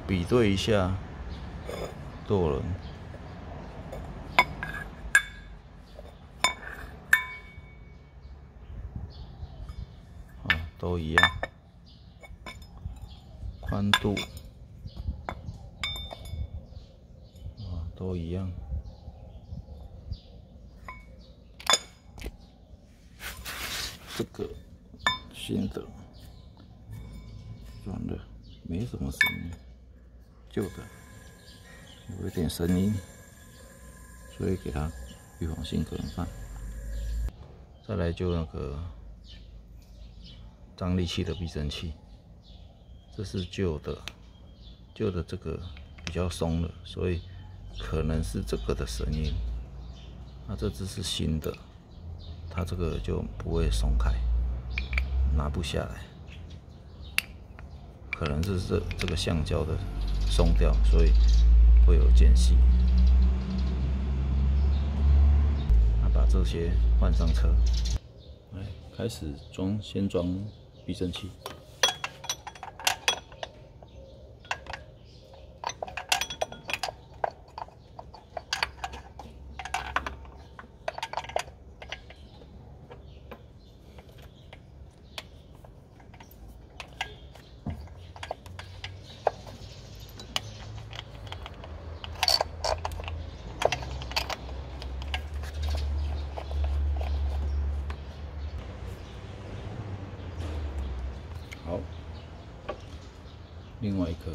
比对一下舵轮。都一样，宽度都一样。这个新的软的没什么声音，旧的有一点声音，所以给它预防性可能犯。再来就那个张力器的避震器，这是旧的，旧的这个比较松了，所以可能是这个的声音。那这只是新的，它这个就不会松开，拿不下来，可能是这个橡胶的松掉，所以会有间隙。那把这些换上车，来开始先装避震器。好，另外一颗。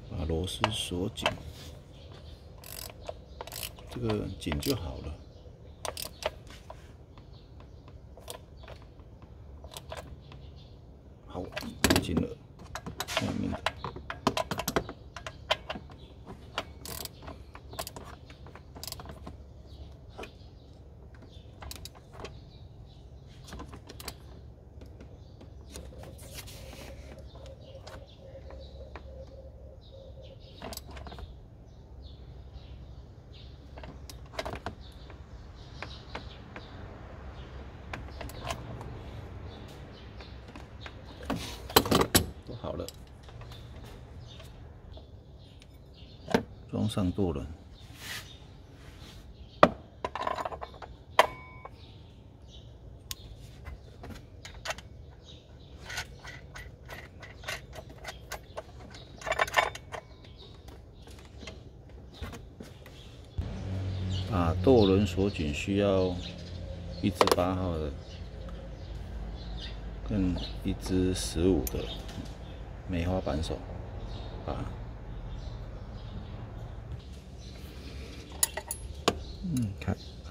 把螺丝锁紧。这个紧就好了。好，紧了，下面的。好了，装上舵轮，把舵轮锁紧需要一支8号的，跟一支15的。梅花扳手，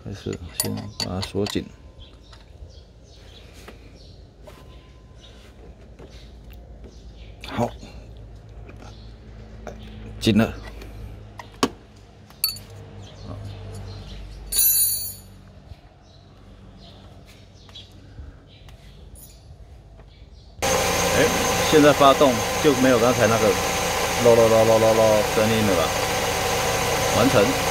开始先把它锁紧，好，紧了，现在发动就没有刚才那个咯咯咯咯咯咯声音了吧？完成。